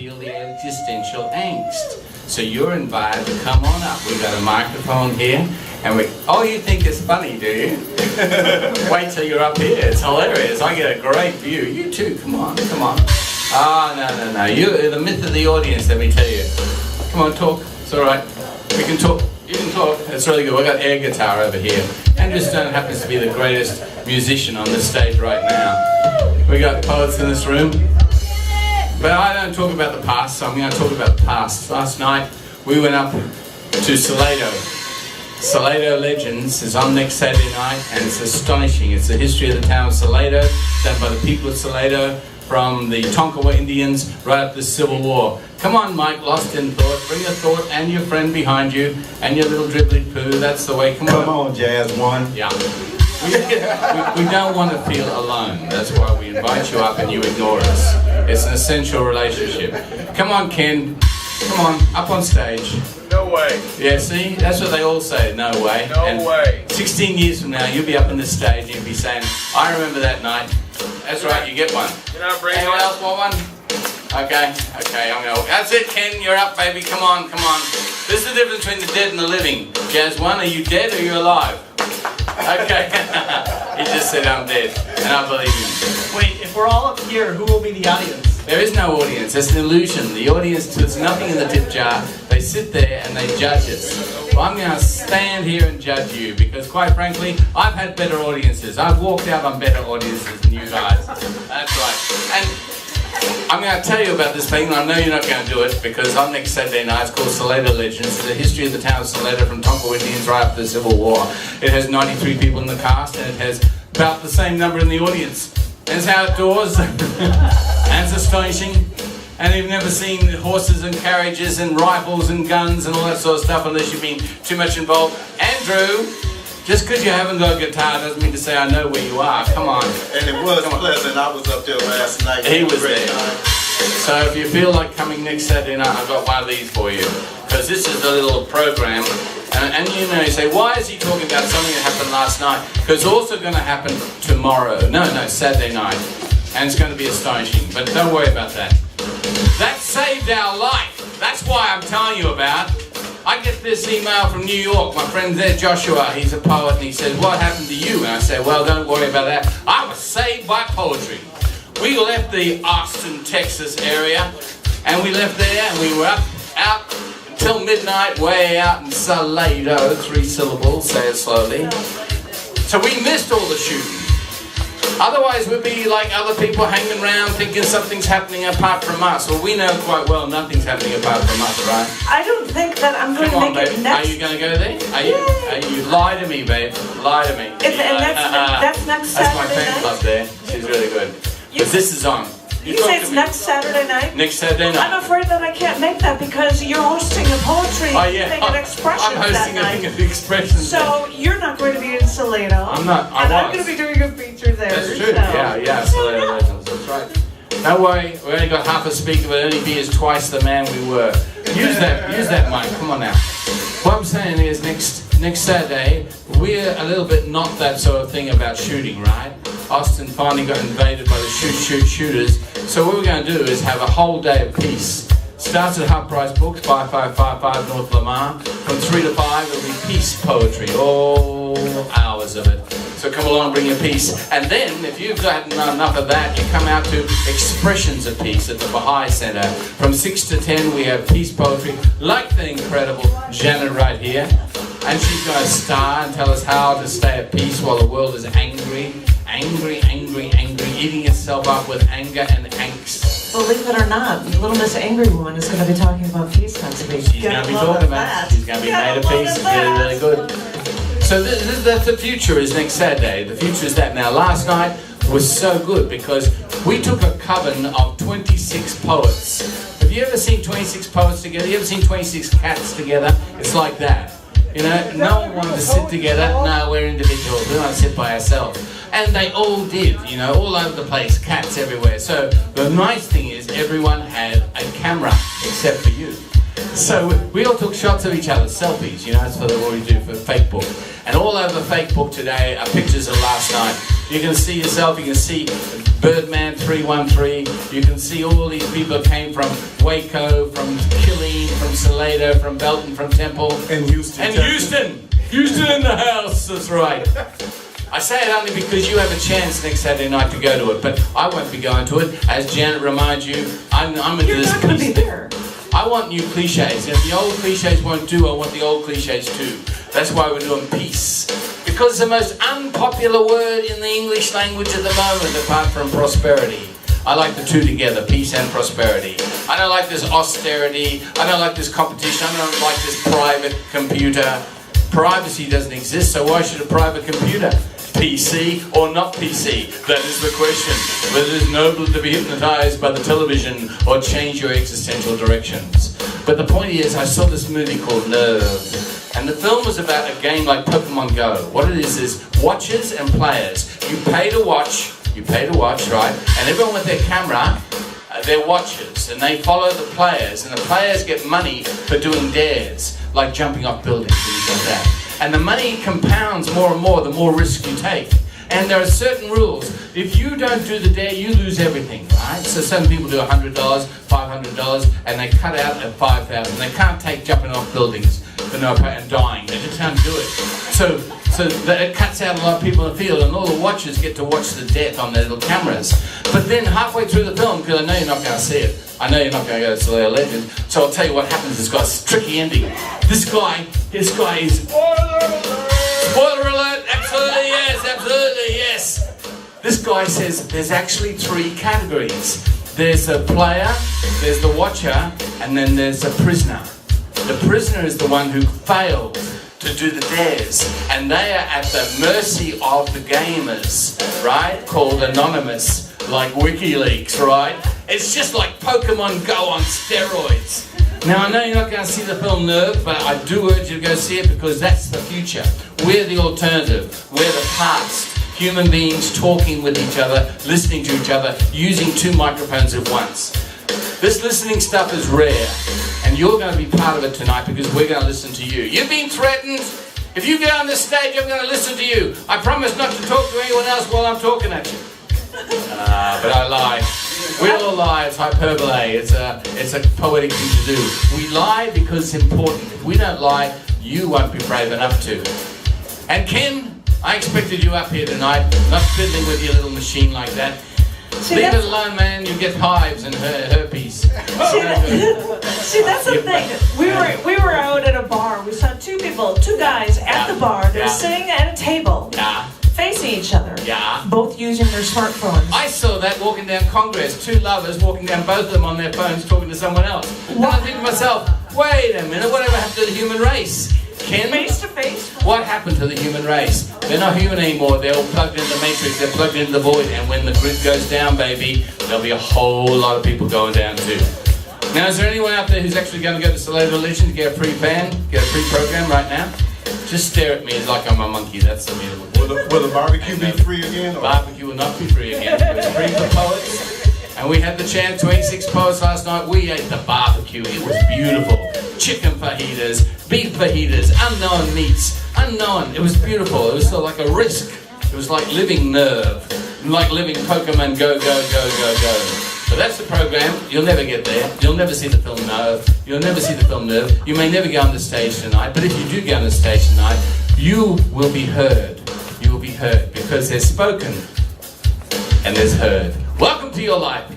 feel the existential angst. So you're invited to come on up. We've got a microphone here, and you think it's funny, do you? Wait till you're up here. It's hilarious. I get a great view. You too. Come on. No. You're the myth of the audience. Let me tell you. Come on, talk. It's all right. We can talk. You can talk. It's really good. We've got air guitar over here. Andrew Stone happens to be the greatest musician on this stage right now. We got poets in this room. But I don't talk about the past, so I'm going to talk about the past. Last night, we went up to Salado. Salado Legends is on next Saturday night, and it's astonishing. It's the history of the town of Salado, done by the people of Salado, from the Tonkawa Indians right up to the Civil War. Come on, Mike, lost in thought. Bring a thought and your friend behind you, and your little dribbly poo. That's the way. Come on, Jazz One. Yeah. We don't want to feel alone. That's why we invite you up and you ignore us. It's an essential relationship. Come on, Ken. Come on, up on stage. No way. Yeah, see? That's what they all say, no way. No way. 16 years from now, you'll be up on this stage and you'll be saying, I remember that night. That's right, you get one. Anyone else want one? Okay, I'm going to... That's it, Ken, you're up, baby. Come on. This is the difference between the dead and the living. Jazz One, are you dead or are you alive? Okay. He just said I'm dead, and I believe him. Wait, if we're all up here, who will be the audience? There is no audience. It's an illusion. The audience, there's nothing in the tip jar. They sit there and they judge us. Well, I'm going to stand here and judge you because, quite frankly, I've had better audiences. I've walked out on better audiences than you guys. That's right. And I'm going to tell you about this thing, and I know you're not going to do it because on next Saturday night, it's called Salado Legends. It's the history of the town of Salado from Tonkawa Indians right up to the Civil War. It has 93 people in the cast, and it has about the same number in the audience. And it's outdoors, and it's astonishing. And you've never seen horses and carriages and rifles and guns and all that sort of stuff unless you've been too much involved. Andrew, just because you haven't got a guitar doesn't mean to say I know where you are. Come on. And it was pleasant. I was up there last night. He was there. So if you feel like coming next Saturday night, I've got one of these for you. Because this is a little program. And you know, you say, why is he talking about something that happened last night? Because it's also going to happen tomorrow. No, Saturday night. And it's going to be astonishing. But don't worry about that. That saved our life. That's why I'm telling you about. I get this email from New York. My friend there, Joshua, he's a poet, and he says, what happened to you? And I say, well, don't worry about that. I was saved by poetry. We left the Austin, Texas area, and we left there, and we were out until midnight, way out in Salado, 3 syllables, say it slowly. So we missed all the shooting. Otherwise, we'd be like other people hanging around thinking something's happening apart from us. Well, we know quite well nothing's happening apart from us, right? I don't think that I'm going to make it next. Are you going to go there? Are you? Lie to me, babe. Lie to me. That's next Saturday night? That's my fan club there. She's really good. But this is on. You say it's next Saturday night? Next Saturday night. I'm afraid that I can't make that because you're hosting a poetry thing at Expressions I'm hosting that a thing night. at Expressions. So you're not going to be in Salado. I'm not. I'm going to be doing a feature there. That's true. So. Yeah, Salado Legends. That's right. Don't worry, we only got half a speaker, but only be as twice the man we were. Use that mic. Come on now. What I'm saying is next Saturday, we're a little bit not that sort of thing about shooting, right? Austin finally got invaded by the shooters. So what we're going to do is have a whole day of peace. Starts at Half Price Books, 5555 North Lamar. From 3 to 5, it'll be peace poetry, all hours of it. So come along and bring your peace. And then, if you've got enough of that, you come out to Expressions of Peace at the Baha'i Center. From 6 to 10, we have peace poetry, like the incredible Janet right here. And she's going to star and tell us how to stay at peace while the world is angry, eating itself up with anger and angst. Believe it or not, Little Miss Angry Woman is going to be talking about peace next week. She's going to be talking about it. She's going to be made of peace. It's really, really good. So that's the future is next Saturday. The future is that. Now, last night was so good because we took a coven of 26 poets. Have you ever seen 26 poets together? You ever seen 26 cats together? It's like that. You know, no one wanted to sit together. No, we're individuals. We want to sit by ourselves. And they all did, you know, all over the place, cats everywhere. So the nice thing is everyone had a camera, except for you. So we all took shots of each other, selfies, you know, that's what we do for Facebook. And all over Facebook today are pictures of last night. You can see yourself, you can see Birdman 313, you can see all these people that came from Waco, from Killeen, from Salado, from Belton, from Temple. And Houston. And Houston! Houston in the house, that's right. I say it only because you have a chance next Saturday night to go to it, but I won't be going to it. As Janet reminds you, I'm into You're this not going to be piece. there. I want new cliches. If the old cliches won't do, I want the old cliches too. That's why we're doing peace. Because it's the most unpopular word in the English language at the moment, apart from prosperity. I like the two together, peace and prosperity. I don't like this austerity. I don't like this competition. I don't like this private computer. Privacy doesn't exist, so why should a private computer? PC or not PC? That is the question. Whether it is noble to be hypnotized by the television or change your existential directions. But the point is, I saw this movie called Nerve. And the film was about a game like Pokemon Go. What it is watchers and players. You pay to watch, right? And everyone with their camera, they're watchers. And they follow the players. And the players get money for doing dares, like jumping off buildings and things like that. And the money compounds more and more the more risk you take. And there are certain rules. If you don't do the dare, you lose everything, right? So some people do $100, $500, and they cut out at $5,000. They can't take jumping off buildings for no pay and dying. They just can't do it. So it cuts out a lot of people in the field, and all the watchers get to watch the death on their little cameras. But then halfway through the film, because I know you're not going to see it, I know you're not going to go to Slayer Legend, so I'll tell you what happens. It's got a tricky ending. This guy is... Spoiler alert! Absolutely yes! This guy says there's actually three categories. There's a player, there's the watcher, and then there's a prisoner. The prisoner is the one who failed to do the dares, and they are at the mercy of the gamers, right? Called anonymous, like WikiLeaks, right? It's just like Pokemon Go on steroids. Now, I know you're not going to see the film Nerve, but I do urge you to go see it because that's the future. We're the alternative. We're the past. Human beings talking with each other, listening to each other, using two microphones at once. This listening stuff is rare, and you're going to be part of it tonight because we're going to listen to you. You've been threatened. If you get on this stage, I'm going to listen to you. I promise not to talk to anyone else while I'm talking at you. But I lie. We all lie. It's hyperbole. It's a poetic thing to do. We lie because it's important. If we don't lie, you won't be brave enough to. And Ken, I expected you up here tonight, not fiddling with your little machine like that. Leave it alone, man. You get hives and herpes. See, that's the thing. We were out at a bar. We saw two guys at the bar. They're sitting at a table, facing each other, both using their smartphones. I saw that walking down Congress. Two lovers walking down, both of them on their phones, talking to someone else. And I think to myself, wait a minute, whatever happened to the human race? Ken? Face to face. What happened to the human race? They're not human anymore. They're all plugged into the matrix. They're plugged into the void. And when the grid goes down, baby, there'll be a whole lot of people going down too. Now, is there anyone out there who's actually going to go to Salado Religion to get a free fan, get a free program right now? Just stare at me as like I'm a monkey. That's the beautiful. Will the barbecue be free again? Or? Barbecue will not be free again. It's free for poets. And we had the chance, 26 poets last night. We ate the barbecue. It was beautiful. Chicken fajitas, beef fajitas, unknown meats, unknown. It was beautiful. It was sort of like a risk. It was like living Nerve, like living Pokemon Go, go, go, go, go. So that's the program. You'll never get there. You'll never see the film Nerve. You'll never see the film Nerve. You may never go on the stage tonight, but if you do go on the stage tonight, you will be heard. You will be heard because there's spoken and there's heard. Welcome to your life.